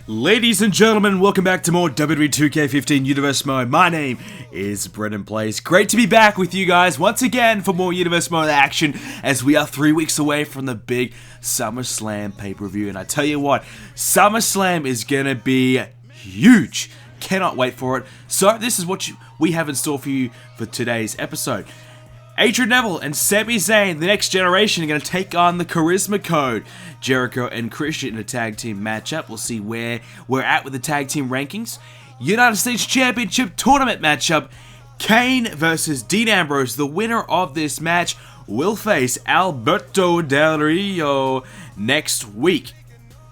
Ladies and gentlemen, welcome back to more WWE 2k15 Universe Mode. My name is BrendenPlayz. Great to be back with you guys once again for more Universe Mode action as we are 3 weeks away from the big SummerSlam pay-per-view. And I tell you what, SummerSlam is going to be huge. Cannot wait for it. So this is what we have in store for you for today's episode. Adrian Neville and Sami Zayn, the next generation, are going to take on the Charisma Code. Jericho and Christian in a tag team matchup. We'll see where we're at with the tag team rankings. United States Championship tournament matchup. Kane versus Dean Ambrose. The winner of this match will face Alberto Del Rio next week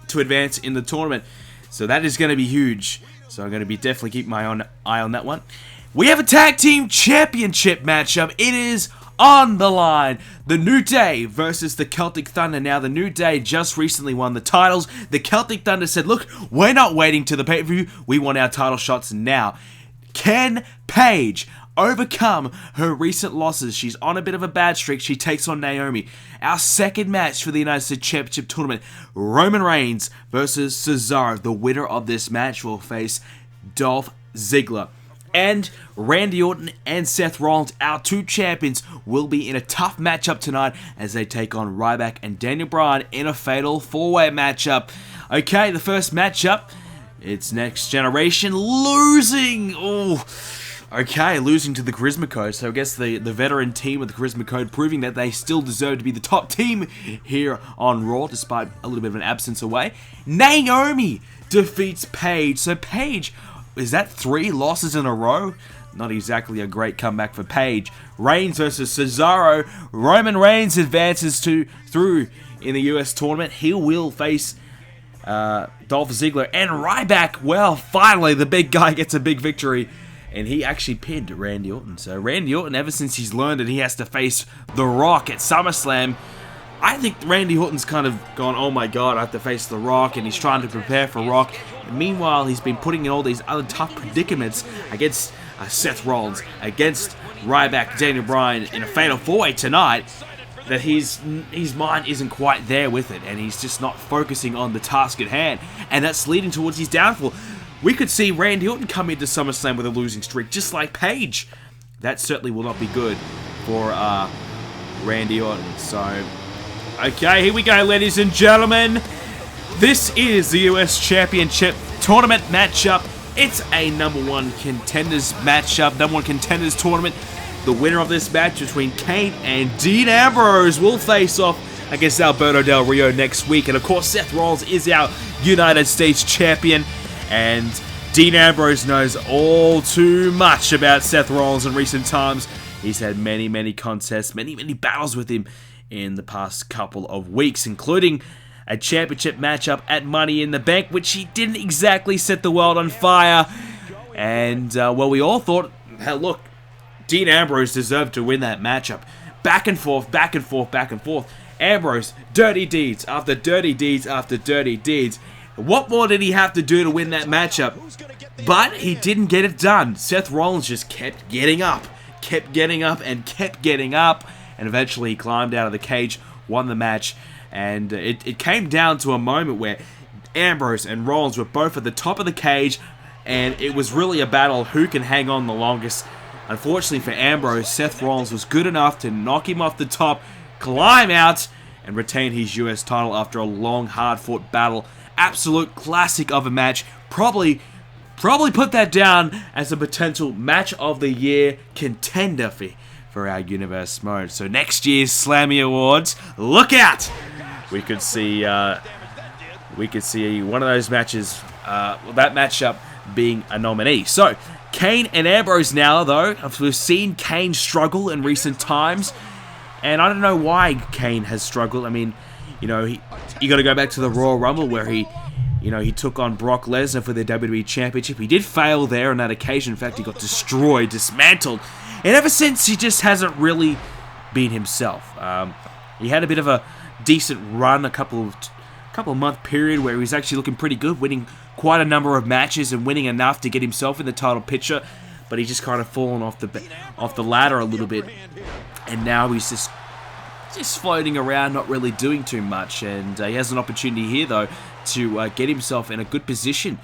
to advance in the tournament. So that is going to be huge. So I'm going to be definitely keeping my eye on that one. We have a Tag Team Championship matchup. It is on the line. The New Day versus the Celtic Thunder. Now, the New Day just recently won the titles. The Celtic Thunder said, look, we're not waiting to the pay-per-view. We want our title shots now. Can Paige overcome her recent losses? She's on a bit of a bad streak. She takes on Naomi. Our second match for the United States Championship Tournament. Roman Reigns versus Cesaro. The winner of this match will face Dolph Ziggler. And Randy Orton and Seth Rollins, our two champions, will be in a tough matchup tonight as they take on Ryback and Daniel Bryan in a fatal four-way matchup. Okay, the first matchup, it's Next Generation losing. Losing to the Charisma Code. So I guess the veteran team of the Charisma Code proving that they still deserve to be the top team here on Raw, despite a little bit of an absence away. Naomi defeats Paige. So Paige, is that 3 losses in a row? Not exactly a great comeback for Paige. Reigns versus Cesaro. Roman Reigns advances through in the US tournament. He will face Dolph Ziggler and Ryback. Well, finally, the big guy gets a big victory. And he actually pinned Randy Orton. So Randy Orton, ever since he's learned that he has to face The Rock at SummerSlam, I think Randy Orton's kind of gone, oh my god, I have to face The Rock, and he's trying to prepare for Rock. And meanwhile, he's been putting in all these other tough predicaments against Seth Rollins, against Ryback, Daniel Bryan in a fatal four-way tonight, that his mind isn't quite there with it, and he's just not focusing on the task at hand, and that's leading towards his downfall. We could see Randy Orton come into SummerSlam with a losing streak, just like Paige. That certainly will not be good for Randy Orton. So, okay, here we go, ladies and gentlemen. This is the US Championship Tournament matchup. It's a number 1 contenders matchup, number 1 contenders tournament. The winner of this match between Kane and Dean Ambrose will face off against Alberto Del Rio next week. And of course, Seth Rollins is our United States Champion. And Dean Ambrose knows all too much about Seth Rollins in recent times. He's had many contests, many battles with him in the past couple of weeks, including a championship matchup at Money in the Bank, which he didn't exactly set the world on fire. And, well, we all thought, hell, look, Dean Ambrose deserved to win that matchup. Back and forth. Ambrose, dirty deeds after dirty deeds after dirty deeds. What more did he have to do to win that matchup? But he didn't get it done. Seth Rollins just kept getting up. And eventually he climbed out of the cage, won the match. And it came down to a moment where Ambrose and Rollins were both at the top of the cage. And it was really a battle of who can hang on the longest. Unfortunately for Ambrose, Seth Rollins was good enough to knock him off the top, climb out, and retain his US title after a long, hard-fought battle. Absolute classic of a match. Probably put that down as a potential match of the year contender for our Universe Mode. So next year's Slammy Awards, look out! We could see one of those matches, that matchup being a nominee. So Kane and Ambrose now, though, we've seen Kane struggle in recent times, and I don't know why Kane has struggled. I mean, you got to go back to the Royal Rumble where he took on Brock Lesnar for the WWE Championship. He did fail there on that occasion. In fact, he got destroyed, dismantled. And ever since, he just hasn't really been himself. He had a bit of a decent run, a couple of month period where he was actually looking pretty good, winning quite a number of matches and winning enough to get himself in the title picture. But he just kind of fallen off the ladder a little bit. And now he's just floating around, not really doing too much, and he has an opportunity here, though, to get himself in a good position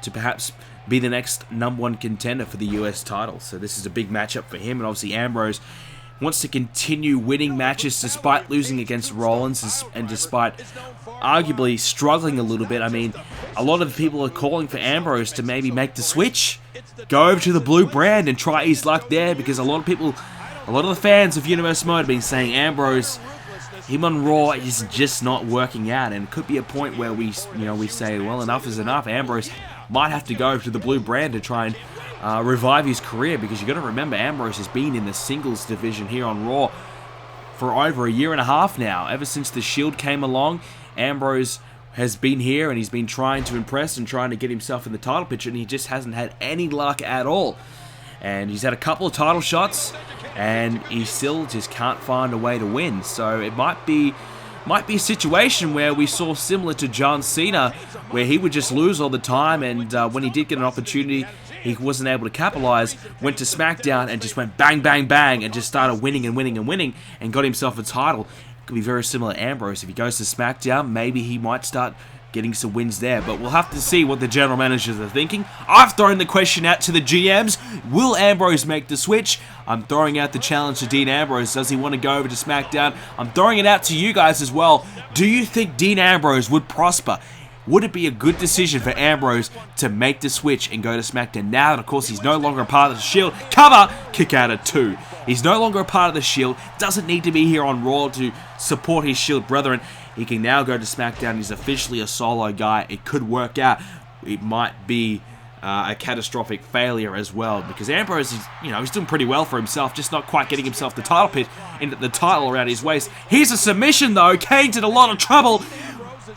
to perhaps be the next #1 contender for the US title. So this is a big matchup for him, and obviously Ambrose wants to continue winning matches despite losing against Rollins and despite arguably struggling a little bit. I mean, a lot of people are calling for Ambrose to maybe make the switch, go over to the blue brand and try his luck there, because a lot of the fans of Universal Mode have been saying Ambrose, him on Raw is just not working out, and it could be a point where we say, well, enough is enough. Ambrose might have to go to the blue brand to try and revive his career, because you got to remember Ambrose has been in the singles division here on Raw for over a year and a half now. Ever since the Shield came along, Ambrose has been here and he's been trying to impress and trying to get himself in the title picture, and he just hasn't had any luck at all. And he's had a couple of title shots and he still just can't find a way to win. So it might be a situation where we saw similar to John Cena, where he would just lose all the time, and when he did get an opportunity, he wasn't able to capitalize, went to SmackDown and just went bang, bang, bang, and just started winning and winning and winning, and got himself a title. It could be very similar to Ambrose. If he goes to SmackDown, maybe he might start getting some wins there, but we'll have to see what the general managers are thinking. I've thrown the question out to the GMs. Will Ambrose make the switch? I'm throwing out the challenge to Dean Ambrose. Does he want to go over to SmackDown? I'm throwing it out to you guys as well. Do you think Dean Ambrose would prosper? Would it be a good decision for Ambrose to make the switch and go to SmackDown now that, of course, he's no longer a part of the Shield? Cover! Kick out at 2. He's no longer a part of the Shield. Doesn't need to be here on Raw to support his Shield brethren. He can now go to SmackDown. He's officially a solo guy. It could work out. It might be a catastrophic failure as well, because Ambrose is, he's doing pretty well for himself, just not quite getting himself the title pit into the title around his waist. Here's a submission though. Kane's in a lot of trouble.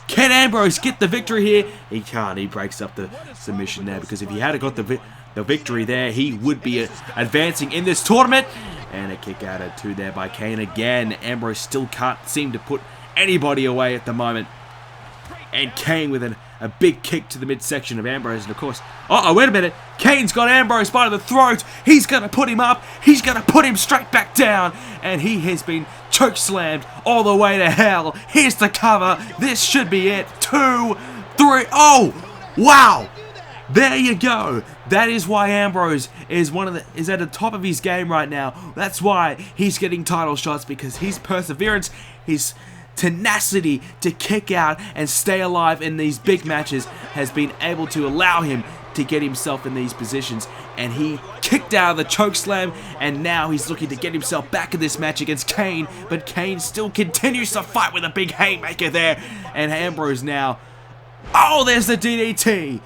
Can Ambrose get the victory here? He can't. He breaks up the submission there, because if he had got the victory there, he would be advancing in this tournament. And a kick out at 2 there by Kane again. Ambrose still can't seem to put anybody away at the moment. And Kane with a big kick to the midsection of Ambrose. And of course, wait a minute. Kane's got Ambrose by the throat. He's going to put him up. He's going to put him straight back down. And he has been choke slammed all the way to hell. Here's the cover. This should be it. 2, 3. Oh, wow. There you go. That is why Ambrose is at the top of his game right now. That's why he's getting title shots, because his perseverance, his tenacity to kick out and stay alive in these big matches has been able to allow him to get himself in these positions. And he kicked out of the chokeslam, and now he's looking to get himself back in this match against Kane, but Kane still continues to fight with a big haymaker there. And Ambrose now, there's the DDT.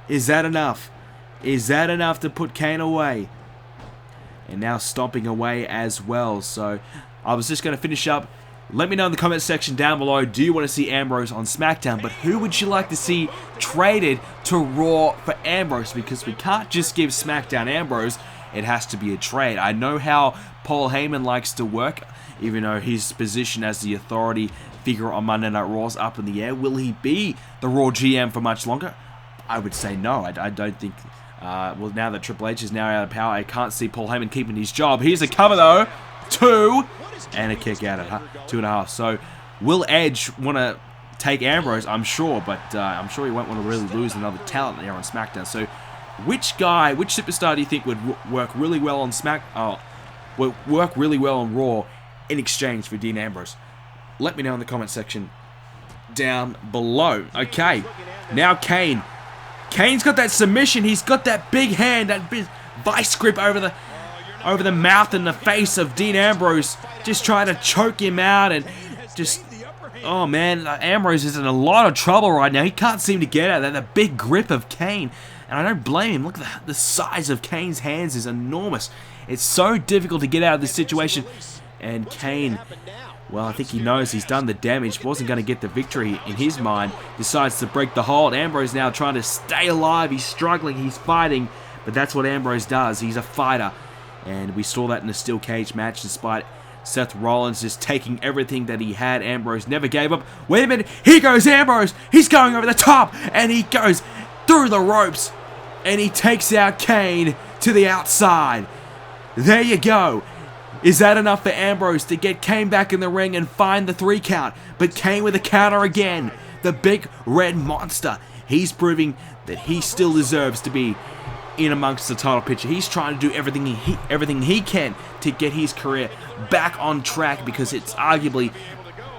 Is that enough? Is that enough to put Kane away? And now stomping away as well. So I was just going to finish up. Let me know in the comment section down below, do you want to see Ambrose on SmackDown? But who would you like to see traded to Raw for Ambrose? Because we can't just give SmackDown Ambrose. It has to be a trade. I know how Paul Heyman likes to work, even though his position as the authority figure on Monday Night Raw is up in the air. Will he be the Raw GM for much longer? I would say no. I don't think... well, now that Triple H is now out of power, I can't see Paul Heyman keeping his job. Here's a cover, though. 2. And a kick out at 2.5. So, will Edge want to take Ambrose? I'm sure, but I'm sure he won't want to really lose another talent there on SmackDown. So, which superstar do you think would work really well on work really well on Raw in exchange for Dean Ambrose? Let me know in the comment section down below. Okay, now Kane. Kane's got that submission. He's got that big hand, that big vice grip over the mouth and the face of Dean Ambrose, just trying to choke him out, and just, oh man, Ambrose is in a lot of trouble right now. He can't seem to get out of that, the big grip of Kane, and I don't blame him. Look at the size of Kane's hands is enormous. It's so difficult to get out of this situation, and Kane, well, I think he knows he's done the damage, wasn't going to get the victory in his mind, decides to break the hold. Ambrose now trying to stay alive. He's struggling, he's fighting, but that's what Ambrose does. He's a fighter. And we saw that in the steel cage match, despite Seth Rollins just taking everything that he had. Ambrose never gave up. Wait a minute, here goes Ambrose. He's going over the top, and he goes through the ropes, and he takes out Kane to the outside. There you go. Is that enough for Ambrose to get Kane back in the ring and find the 3 count? But Kane with a counter again. the big red monster. He's proving that he still deserves to be in amongst the title picture. He's trying to do everything he can to get his career back on track, because it's arguably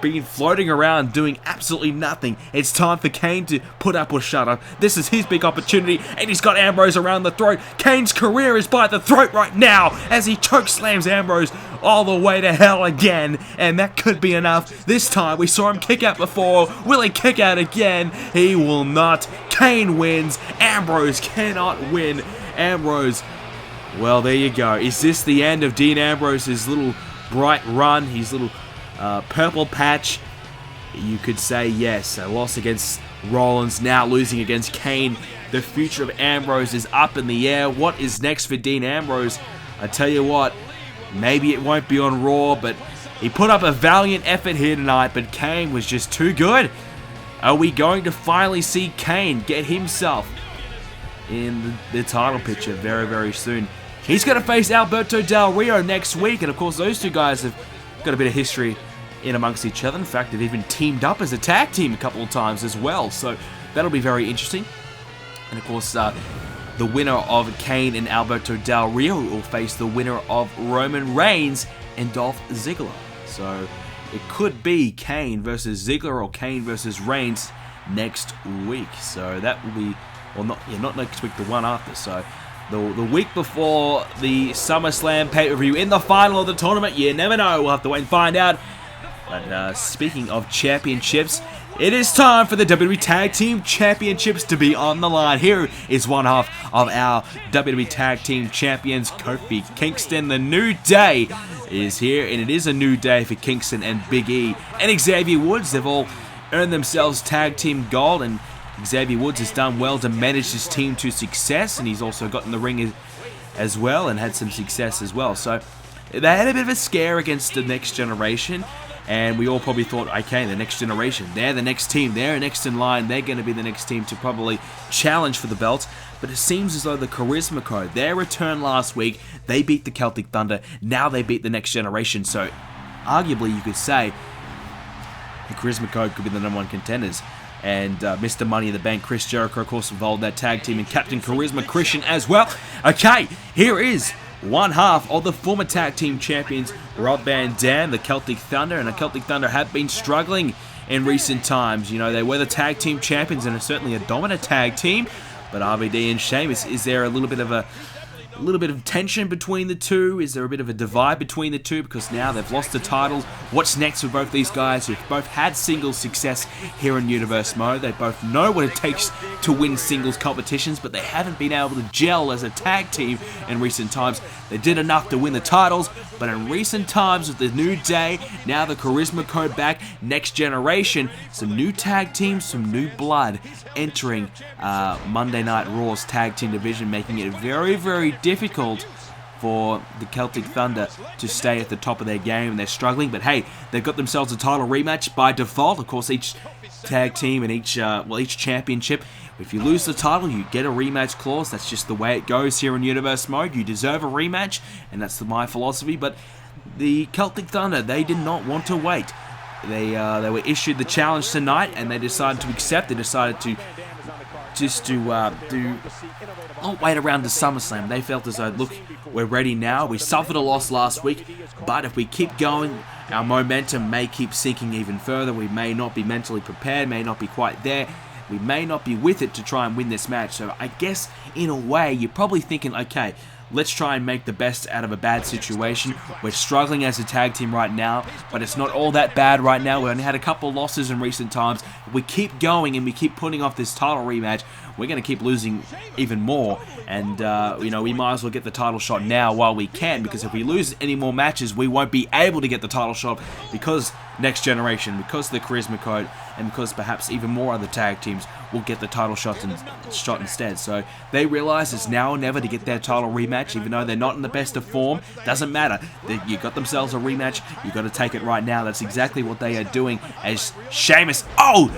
been floating around doing absolutely nothing. It's time for Kane to put up or shut up. This is his big opportunity, and he's got Ambrose around the throat. Kane's career is by the throat right now as he chokeslams Ambrose all the way to hell again, and that could be enough. This time we saw him kick out before. Will he kick out again? He will not. Kane wins. Ambrose cannot win. Ambrose, well, there you go. Is this the end of Dean Ambrose's little bright run, his little purple patch? You could say yes. A loss against Rollins, now losing against Kane. The future of Ambrose is up in the air. What is next for Dean Ambrose? I tell you what, maybe it won't be on Raw, but he put up a valiant effort here tonight, but Kane was just too good. Are we going to finally see Kane get himself in the title picture very, very soon? He's going to face Alberto Del Rio next week, and of course those two guys have got a bit of history in amongst each other. In fact, they've even teamed up as a tag team a couple of times as well, so that'll be very interesting. And of course, the winner of Kane and Alberto Del Rio will face the winner of Roman Reigns and Dolph Ziggler. So it could be Kane versus Ziggler or Kane versus Reigns next week. So that will be, well, not next week, the one after. So the week before the SummerSlam pay-per-view in the final of the tournament. You never know. We'll have to wait and find out. But speaking of championships, it is time for the WWE Tag Team Championships to be on the line. Here is one half of our WWE Tag Team Champions, Kofi Kingston. The New Day is here, and it is a new day for Kingston and Big E and Xavier Woods. They've all earned themselves Tag Team Gold, and Xavier Woods has done well to manage his team to success, and he's also got in the ring as well and had some success as well. So they had a bit of a scare against the Next Generation, and we all probably thought, okay, the Next Generation, they're the next team, they're next in line, they're going to be the next team to probably challenge for the belt. But it seems as though the Charisma Code, their return last week, they beat the Celtic Thunder, now they beat the Next Generation. So arguably you could say the Charisma Code could be the #1 contenders. And Mr. Money in the Bank, Chris Jericho, of course, involved in that tag team, and Captain Charisma Christian as well. Okay, here is one half of the former tag team champions, Rob Van Dam, the Celtic Thunder, and the Celtic Thunder have been struggling in recent times. You know, they were the tag team champions and are certainly a dominant tag team, but RVD and Sheamus, is there a little bit of tension between the two? Is there a bit of a divide between the two because now they've lost the titles? What's next for both these guys who've both had singles success here in Universe Mode? They both know what it takes to win singles competitions, but they haven't been able to gel as a tag team in recent times. They did enough to win the titles, but in recent times with the New Day, now the Charisma Code back, Next Generation, some new tag teams, some new blood entering Monday Night Raw's tag team division, making it very, very difficult for the Celtic Thunder to stay at the top of their game, and they're struggling. But hey, they've got themselves a title rematch by default. Of course, each tag team and each championship, if you lose the title, you get a rematch clause. That's just the way it goes here in Universe Mode. You deserve a rematch, and that's my philosophy. But the Celtic Thunder, they did not want to wait. They were issued the challenge tonight, and they decided to accept. They decided to not wait around to SummerSlam. They felt as though, look, we're ready now. We suffered a loss last week, but if we keep going, our momentum may keep sinking even further. We may not be mentally prepared, may not be quite there. We may not be with it to try and win this match. So I guess, in a way, you're probably thinking, okay, let's try and make the best out of a bad situation. We're struggling as a tag team right now, but it's not all that bad right now. We only had a couple of losses in recent times. If we keep going and we keep putting off this title rematch, we're going to keep losing even more. And, we might as well get the title shot now while we can, because if we lose any more matches, we won't be able to get the title shot because Next Generation, because the Charisma Code, and because perhaps even more other tag teams will get the title shot instead. So they realize it's now or never to get their title rematch, even though they're not in the best of form. Doesn't matter. You got themselves a rematch. You got to take it right now. That's exactly what they are doing. As Sheamus,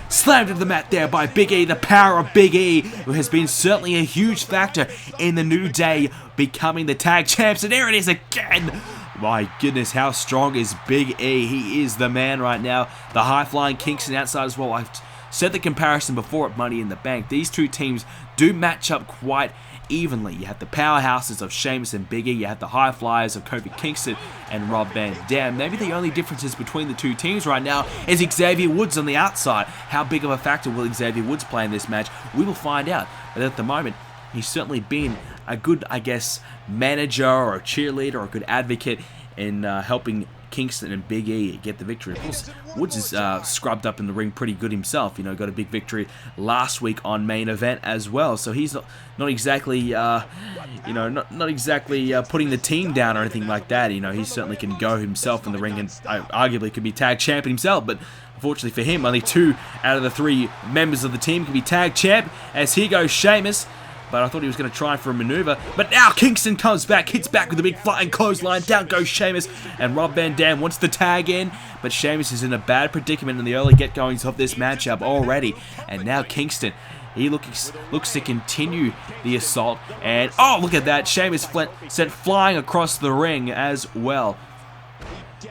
slammed to the mat there by Big E. The power of Big E, who has been certainly a huge factor in the New Day becoming the tag champs. And there it is again. My goodness, how strong is Big E? He is the man right now. The high-flying Kingston outside as well. said the comparison before at Money in the Bank. These two teams do match up quite evenly. You have the powerhouses of Sheamus and Big E, you have the high flyers of Kofi Kingston and Rob Van Dam. Maybe the only differences between the two teams right now is Xavier Woods on the outside. How big of a factor will Xavier Woods play in this match? We will find out. But at the moment, he's certainly been a good, I guess, manager or a cheerleader or a good advocate in helping Kingston and Big E get the victory. Of course, Woods is scrubbed up in the ring pretty good himself. You know, got a big victory last week on Main Event as well. So he's not exactly, you know, not exactly putting the team down or anything like that. You know, he certainly can go himself in the ring and arguably could be tag champion himself. But unfortunately for him, only 2 out of the 3 members of the team can be tag champ. As here goes Sheamus. But I thought he was going to try for a maneuver. But now Kingston comes back, hits back with a big flying clothesline. Down goes Sheamus, and Rob Van Dam wants the tag in. But Sheamus is in a bad predicament in the early get-goings of this matchup already. And now Kingston, he looks to continue the assault. And, oh, look at that. Sheamus sent flying across the ring as well.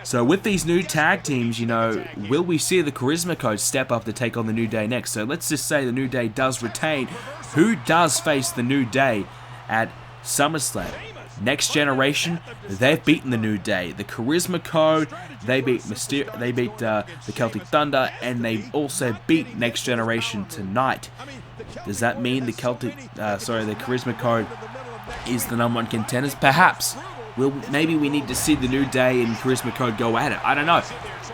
So with these new tag teams, you know, will we see the Charisma Code step up to take on the New Day next? So let's just say the New Day does retain. Who does face the New Day at SummerSlam? Next Generation, they've beaten the New Day. The Charisma Code, they beat the Celtic Thunder, and they also beat Next Generation tonight. Does that mean the Charisma Code is the #1 contenders? Perhaps. Maybe we need to see the New Day and Charisma Code go at it. I don't know.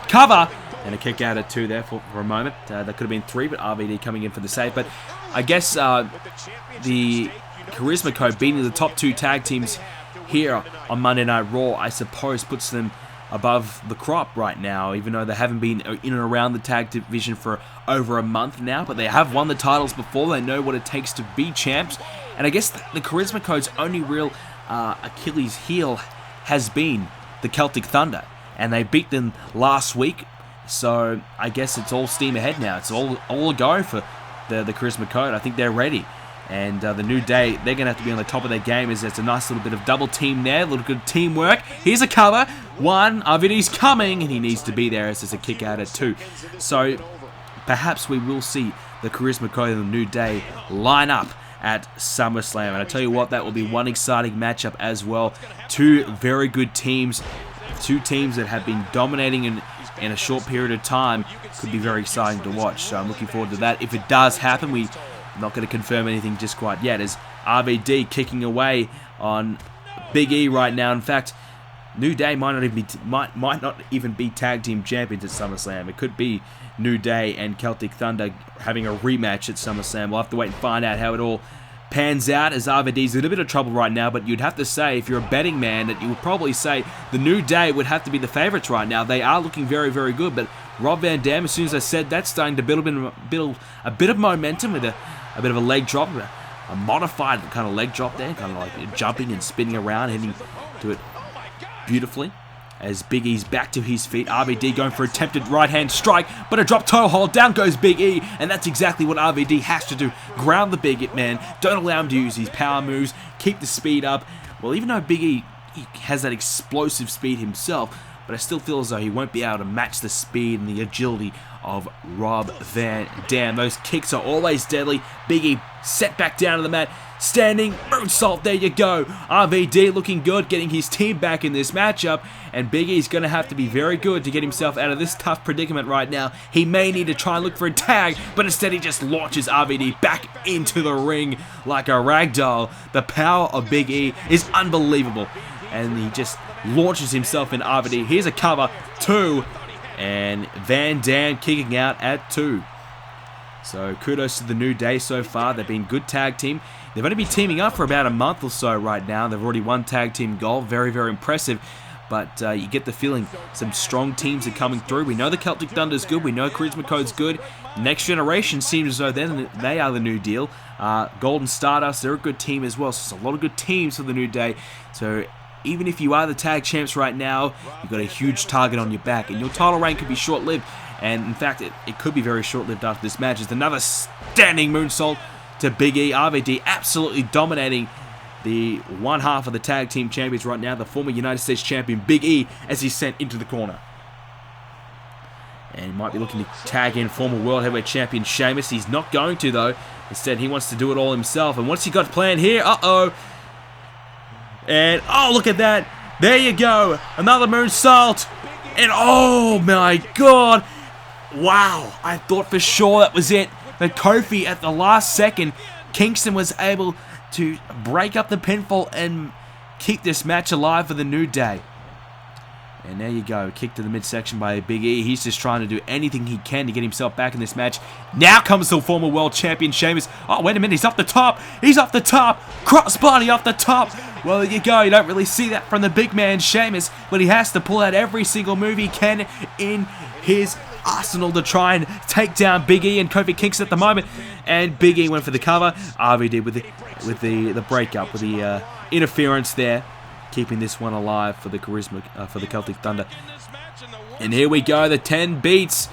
Cover! And a kick out at 2 there for a moment. That could have been 3, but RVD coming in for the save. But I guess the Charisma Code beating the top 2 tag teams here on Monday Night Raw, I suppose, puts them above the crop right now, even though they haven't been in and around the tag division for over a month now. But they have won the titles before. They know what it takes to be champs. And I guess the Charisma Code's only real Achilles heel has been the Celtic Thunder, and they beat them last week, so I guess it's all steam ahead now. It's all a go for the Charisma Code. I think they're ready, and the New Day, they're going to have to be on the top of their game, as there's a nice little bit of double team there, a little good teamwork. Here's a cover, 1, RVD's coming, and he needs to be there as there's a kick out at 2. So perhaps we will see the Charisma Code and the New Day line up at SummerSlam. And I tell you what, that will be one exciting matchup as well. 2 very good teams. 2 teams that have been dominating in a short period of time. Could be very exciting to watch. So I'm looking forward to that. If it does happen, we're not going to confirm anything just quite yet, as RVD kicking away on Big E right now. In fact, New Day might not even be tag team champions at SummerSlam. It could be New Day and Celtic Thunder having a rematch at SummerSlam. We'll have to wait and find out how it all pans out, as RVD's in a little bit of trouble right now. But you'd have to say, if you're a betting man, that you would probably say the New Day would have to be the favorites right now. They are looking very, very good. But Rob Van Dam, as soon as I said that, starting to build a bit of momentum with a bit of a leg drop, a modified kind of leg drop there, kind of like jumping and spinning around, heading to it beautifully. As Big E's back to his feet, RVD going for attempted right-hand strike, but a drop toe hold, down goes Big E, and that's exactly what RVD has to do. Ground the Big man, don't allow him to use his power moves, keep the speed up. Well, even though Big E has that explosive speed himself, but I still feel as though he won't be able to match the speed and the agility of Rob Van Dam. Those kicks are always deadly. Big E set back down to the mat, standing moonsault, there you go. RVD looking good, getting his team back in this matchup, and Big E's going to have to be very good to get himself out of this tough predicament right now. He may need to try and look for a tag, but instead he just launches RVD back into the ring like a ragdoll. The power of Big E is unbelievable, and he just launches himself in RVD. Here's a cover, 2, and Van Dam kicking out at 2. So kudos to the New Day so far. They've been a good tag team. They've only been teaming up for about a month or so right now. They've already won tag team gold. Very, very impressive. But you get the feeling some strong teams are coming through. We know the Celtic Thunder is good. We know Charisma Code's good. Next Generation seems as though they are the new deal. Golden Stardust, they're a good team as well. So there's a lot of good teams for the New Day. So even if you are the tag champs right now, you've got a huge target on your back. And your title reign could be short-lived. And in fact, it could be very short-lived after this match. It's another standing moonsault to Big E. RVD absolutely dominating the one half of the tag team champions right now, the former United States champion Big E, as he's sent into the corner. And he might be looking to tag in former World Heavyweight Champion Sheamus. He's not going to, though. Instead, he wants to do it all himself. And what's he got planned here? Uh-oh. And, oh, look at that. There you go. Another moonsault. And, oh, my God. Wow. I thought for sure that was it. But Kofi, at the last second, Kingston was able to break up the pinfall and keep this match alive for the New Day. And there you go, kick to the midsection by Big E. He's just trying to do anything he can to get himself back in this match. Now comes the former world champion Sheamus. Oh, wait a minute, he's off the top. He's off the top. Crossbody off the top. Well, there you go. You don't really see that from the big man Sheamus, but he has to pull out every single move he can in his arsenal to try and take down Big E and Kofi Kingston at the moment. And Big E went for the cover. RVD with the breakup, with the interference there, keeping this one alive for the for the Celtic Thunder. And here we go, the 10 beats.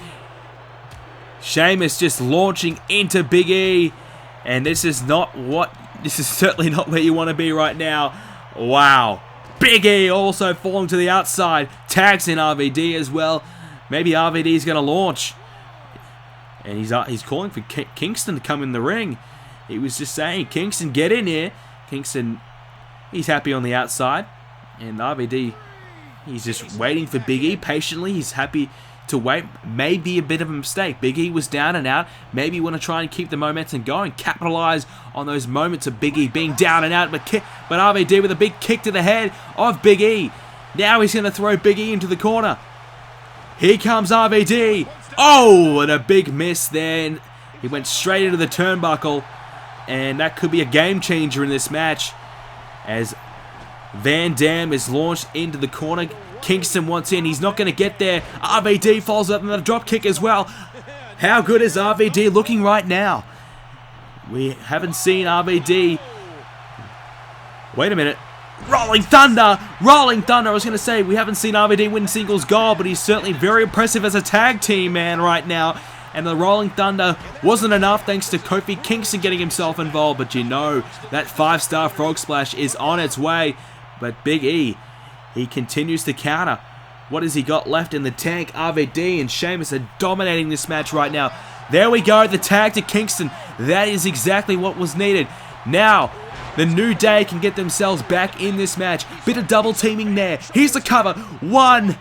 Sheamus just launching into Big E, and this is certainly not where you want to be right now. Wow. Big E also falling to the outside, tags in RVD as well. Maybe RVD is going to launch. And he's calling for Kingston to come in the ring. He was just saying, Kingston, get in here. Kingston, he's happy on the outside. And RVD, he's just waiting for Big E patiently. He's happy to wait. Maybe a bit of a mistake. Big E was down and out. Maybe you want to try and keep the momentum going. Capitalize on those moments of Big E being down and out. But RVD with a big kick to the head of Big E. Now he's going to throw Big E into the corner. Here comes RVD. Oh, and a big miss there. He went straight into the turnbuckle. And that could be a game changer in this match, as Van Dam is launched into the corner. Kingston wants in. He's not going to get there. RVD falls up in the drop kick as well. How good is RVD looking right now? We haven't seen RVD. Wait a minute. Rolling Thunder! Rolling Thunder! I was going to say, we haven't seen RVD win singles gold, but he's certainly very impressive as a tag team man right now. And the Rolling Thunder wasn't enough thanks to Kofi Kingston getting himself involved. But you know, that 5-star frog splash is on its way. But Big E, he continues to counter. What has he got left in the tank? RVD and Sheamus are dominating this match right now. There we go, the tag to Kingston. That is exactly what was needed. Now, the New Day can get themselves back in this match. Bit of double teaming there. Here's the cover. 1,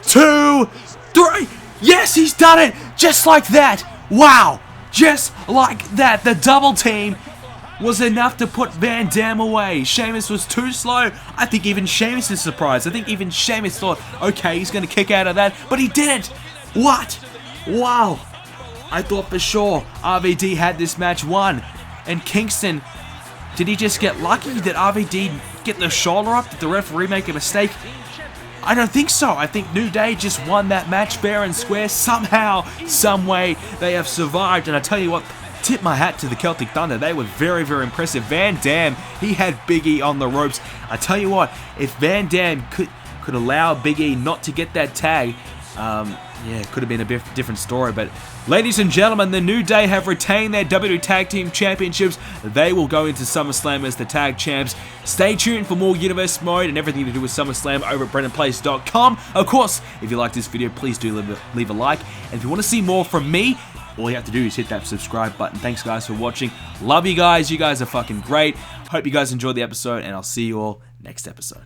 2, 3. Yes, he's done it! Just like that! Wow! Just like that! The double team was enough to put Van Dam away. Sheamus was too slow. I think even Sheamus is surprised. I think even Sheamus thought, okay, he's going to kick out of that. But he didn't! What? Wow! I thought for sure RVD had this match won. And Kingston, did he just get lucky? Did RVD get the shoulder up? Did the referee make a mistake? I don't think so. I think New Day just won that match fair and square. Somehow, some way, they have survived. And I tell you what, tip my hat to the Celtic Thunder. They were very, very impressive. Van Dam, he had Big E on the ropes. I tell you what, if Van Dam could allow Big E not to get that tag, yeah, it could have been a different story. But ladies and gentlemen, the New Day have retained their WWE Tag Team Championships. They will go into SummerSlam as the tag champs. Stay tuned for more Universe Mode and everything to do with SummerSlam over at BrendenPlayz.com. Of course, if you like this video, please do leave a like. And if you want to see more from me, all you have to do is hit that subscribe button. Thanks, guys, for watching. Love you guys. You guys are fucking great. Hope you guys enjoyed the episode, and I'll see you all next episode.